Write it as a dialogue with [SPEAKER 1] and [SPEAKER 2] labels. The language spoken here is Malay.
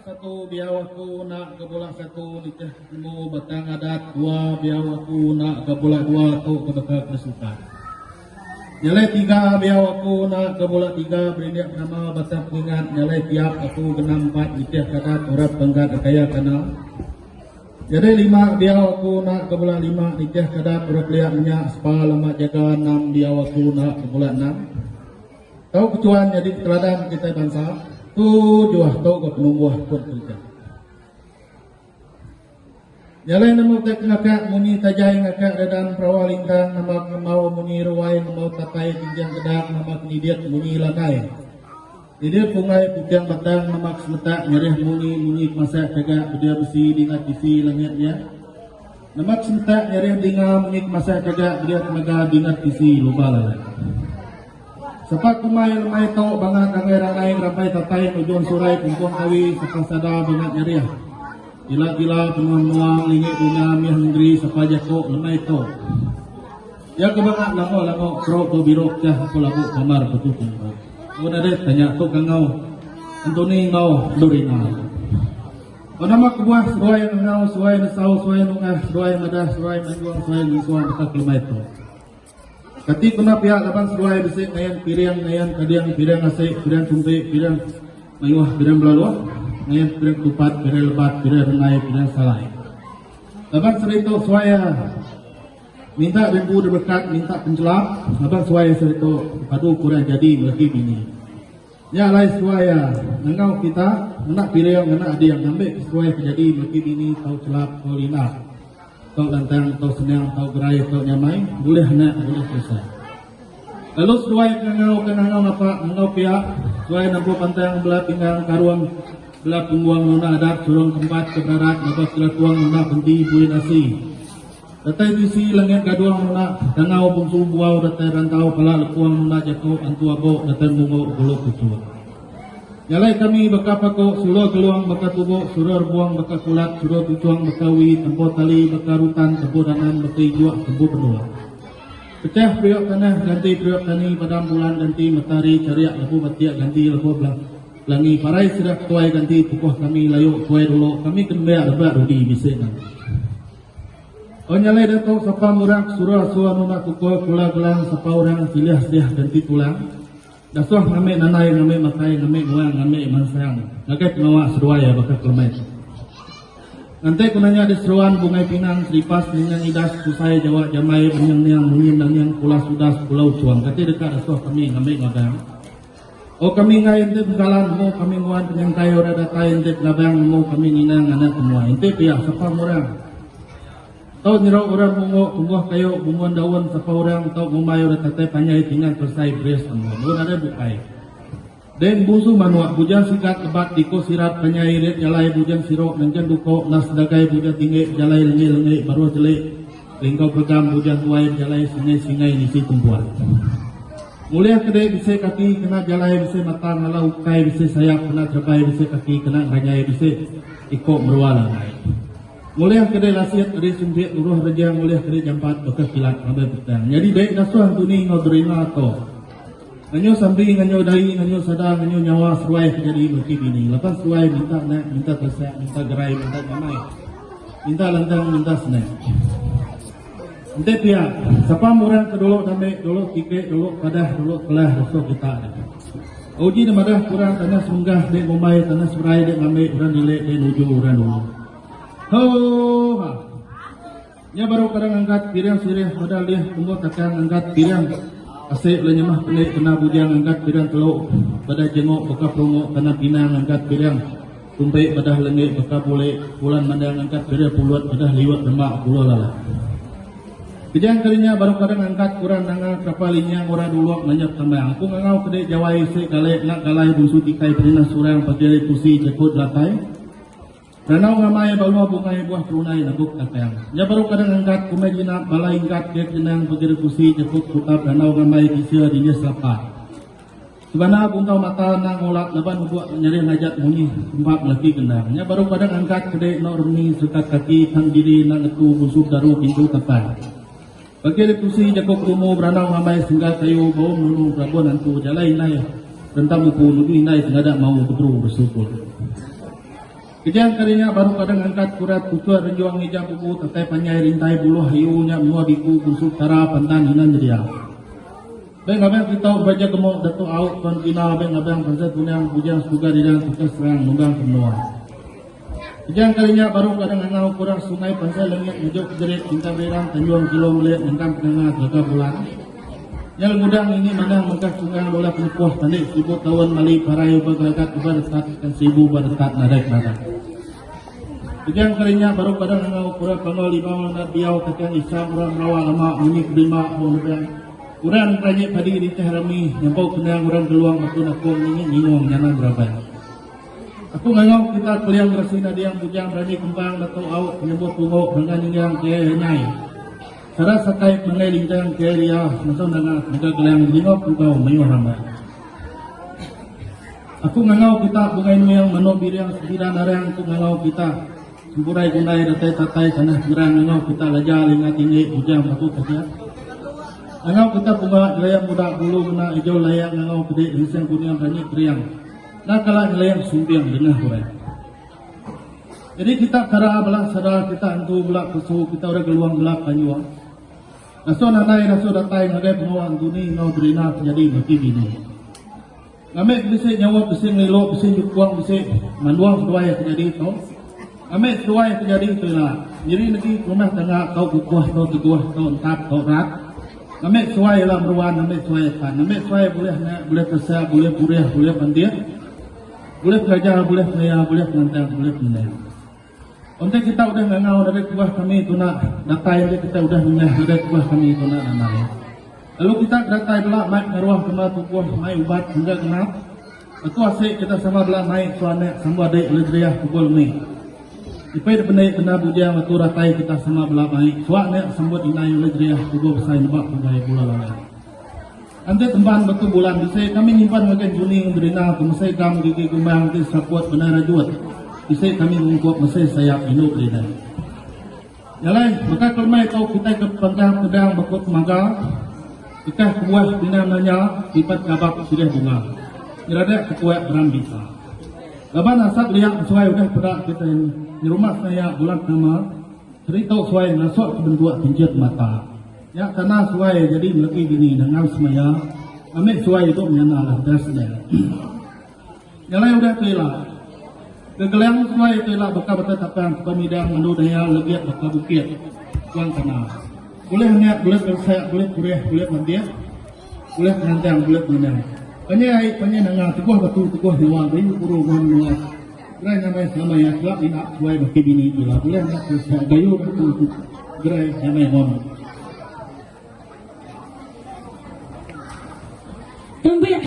[SPEAKER 1] satu biawaku nak kebulan satu nikah nemu batang adat dua biawaku nak kebulan dua tu kedekah kesukaan. Nyalai tiga biawaku nak kebulan tiga berindiak nama batang pengingat nyalai tiap aku genam empat nikah kadat urat penggat kaya kenal. Jadi lima biawaku nak kebulan lima nikah kadat urat liak minyak sepal lemak jaga enam biawaku nak kebulan enam. Tahu kecuan jadi teladan kita bangsa. Tujuh tau kau penungguah pun kerja. Jalan nama tak ngakak muni tajai ngakak dadan perawa lintang nama kemau muni ruai kemau tapai tinjang kedak nama kenidiat muni lanai. Jadi pungai putang batang nama semetak nyerih muni masak jaga bedia besi dingat besi langitnya. Nama semetak nyerih dinga muni masak jaga bedia tenaga dingat besi lupa lalai. Sepak kumai lemai tau bangat rangai-rangai rampai tatai ujung surai kumpung kawi sepak sada bangat nyariah. Gila-gila penuang-nuang lingit dunia miah negeri sepak jakok lemai tau. Ya kebangat lango-lango krok to birok cah aku lagu kamar betul tinggal. Kau ada tanya tu kangau Antoni ngau dorina. Kau nama kebuah suai ngau suai nesau suai nungah suai madah suai manjuang suai ngisuang dekat lemai tau. Kati kuna pihak lapan seruai besik ngayan piriang kadiang piriang asik piriang tumpe piriang mayuah piriang belaluah ngayan piriang tupat piriang lebat piriang renai piriang salai. Lapan serito suaya minta rimbu berkat minta pencelap lapan suaya serito padu kurang jadi melaki bini. Ya lai suaya nengau kita nak piriang nak ada yang ngambil suaya jadi melaki bini tau celap tau lina. Tau lantang, tau senang, tau gerai, tau nyamai, boleh nak, boleh selesai. Lalu sesuai kenangau apa, ngau pihak, sesuai nampu pantang belah pinggang karuang, belah pungguang nuna adat, surung tempat kebenaran, lepas belah tuang nuna benti bui nasi. Datai bisi langit gaduang nuna, tangau bungsu buau, datai rantau pala lepuang nuna jatuh, antu abok, datai bungo, bulu kucur. Nyalai kami baka pako suruh keluang baka tubuk suruh buang baka kulat suruh tucuang baka wi tempo tali baka rutan tempo danan baka ijuak tempo berdua. Pecah priok tanah ganti priok tani padam bulan ganti matahari cariak lepu batiak ganti lepu langi parai sirak tuai ganti tukuh kami layu tuai dulu kami kembali rebak rudi bisik nanti. Oh nyalai datuk sapa murang suruh suanu nak tukuh kula gelang sapa orang silih siah ganti tulang. Dasuah ngamik nanai, ngamik makai, ngamik nguang, ngamik mansang. Ngakai pengawak seruai ya bakal kelemai. Nanti kunanya ada seruan bungai pinang, seripas, ninyang idas, susai, jawab, jamai, menyang-niang, munyang-niang, pulas sudas, pulau cuang. Kati dekat dasuah kami ngamik ngabang. Oh kami ngai ente bekalan, mau kami nguan penyangkai, orang datai ente ngabang, mau kami ninang, anak semua. Ente pihak, siapa murang. Tau nyerok orang bunguh kayu bunguan daun sapa orang tau ngumay orang tatay panyay tinggal selesai beres semua. Bukan ada bukai. Den busu manuak bujang sikat lebat diko sirat panyay ret jalai bujang sirok nangjan duko nas dagai bujang tinggi jalai lengi baru jelek lingkau pegam bujang tuai jalai singai nisi tumpuan. Mulia kedai bisa kaki kena jalai bisa mata ngalau ukai bisa sayap kena terbai bisa kaki kena ranyai bisa ikut meruala ngai. Mulia kedai lasiat kedai sumpit uruh raja mulia kedai jampat bekas kilat ngambil petang. Jadi baik dasuan tu ni ngau derima atau nganyo sambil nganyo dari nganyo sadar nganyo nyawa seruai jadi berki bini. Lepas seruai minta nak minta tersak minta gerai minta jamai minta lantang minta senang. Ente pihak siapa murang kedolok damai dolok tiket dolok padah dolok kelah dosa kita ada. Uji namadah kurang tanah sunggah dek ngomai tanah serai dek ngambil orang nilai dek nuju orang dulu. Ha. Nya baru kadang angkat pirang sirih modal dia tunggu takkan angkat pirang asik le nyamah pelik kena bujang angkat pirang teluk pada jengok beka prungo kena pinang angkat pirang tumpik pada lengit beka boleh bulan mandang angkat pirang puluat pada liwat lemak pulau lala. Kejang kalinya baru kadang angkat kurang nanga kapalinya ora dulu nanyap tambang. Aku ngau kedai jawai se galek nak galai busu tikai perina surang padai kusi cekut latai. Ranau ngamai bawa bungai buah tunai nabuk katang. Ya baru kadang angkat kumai jinak balai angkat kek jenang pegir kusi jeput kutap ranau ngamai kisah dinya selapa. Sebenarnya buntau mata nang ngolak leban buat nyari ngajak munyi tempat lagi kendang. Ya baru kadang angkat kedai nok rumi sekat kaki tang diri nang netu busuk daru pintu tepan. Pegir kusi jeput rumo ranau ngamai singgah kayu bau mulu rabon antu jalai nai rentang buku nubi nai sengaja mau kedru bersyukur. Kejang kalinya baru kadang angkat kurat kutua renjuang hijab buku tatai panyai rintai buluh hayunya mua biku busuk tara pantan hinan jedia. Beng abang kita baca gemuk datuk out tuan kina beng abang pasal tunang pujang suga di dalam tugas serang nunggang semua. Kejang kalinya baru kadang angau kurang sungai pasal lengit mujuk jerit tingkap berang tanjuang kilo melihat engkam penengah jaga bulan. Yang mudang ini mana mengkas sungai bola penupuh tanik sibuk tawan mali parayu bergelagat berdetak dan sibu berdetak narik narik. Kejang kalinya baru kadang angau kurang pangol lima nak biau tekan isam orang rawa lama ini kelima orang kurang rajin padi di tehrami yang bau kenang orang keluang aku nak ini nyingong nyana berabai. Aku ngangau kita keliang bersih nadiang bujang berani kembang atau awak penyebut tunggu dengan yang kenyai. Cara sakai mengai lintang ke ria masuk dengan negara keliang lingop juga mayu ramai. Aku ngangau kita bungai nu yang mano biriang sembilan arang aku ngangau kita semburai gunai datai tatai tanah gerang ngangau kita lajar lingat tinggi bujang batu saja. Ngangau kita bunga layang muda bulu guna hijau layang ngangau gede hiseng kuning berani beriang. Nah kalah layang sumpiang dengar hurai. Jadi kita cara belah sadar kita antu belah kesuhu kita udah geluang belah kanyuang. Naso nanai naso datai ngagai penguang tuni no drina terjadi bagi bini. Ngamek bisa nyawa bisa ngelo bisa jukuang bisa manduang kedua yang terjadi itu. Ngamek kedua yang terjadi itu lah. Jadi nanti rumah tengah kau kukuh kau teguh kau entap kau rat. Ngamek suai lah meruan ngamek suai kan. Ngamek suai boleh kesah boleh purih boleh pandir. Boleh belajar, boleh maya, boleh menantang, boleh menang. Untuk kita udah ngangau dari kuah kami itu nak datai yang kita udah menang dari kuah kami itu nak nanai. Lalu kita datai belak naik naruah kemar tukuah naik ubat hingga kenap. Itu asyik kita sama belak naik suanek sama adik lejriah pukul ni. Ipai benaik kena bujang atau datai kita sama belak naik suanek sambut inai lejriah pukul besar nebak pegawai pula lalai. Ante temban betul bulan bisa kami nyimpan bagian Juni underina kemasai gam gigi kembang ke sapuat benar rajuat bisa kami mengkuat masai sayap induk rina. Jalan maka kelmai tahu kita ke pangkang pedang bakut maga kita kuat dinamanya sifat kabak sudah bunga. Nyerada kekuat berambisa. Gaban asap lihat sesuai udah pedak kita ini di rumah saya bulan nama cerita sesuai nasok kebentuk tinjat mata. Ya karena suai jadi lagi gini dengan semaya ambil suai itu menyana dasnya. Jalan udah telah. Kegeliang suai telah bakal bertetapan pemidang menudaya legiat bakal bukit yang kena. Boleh niat boleh bersayak boleh kuliah boleh mandiat boleh menantang boleh menang. Penyai nangang teguh batu teguh dewa bayu puru mohon luas. Gerai namanya sama ya kelak inak suai bagi bini gila boleh nak bersayak gayu batu gerai namanya mohon.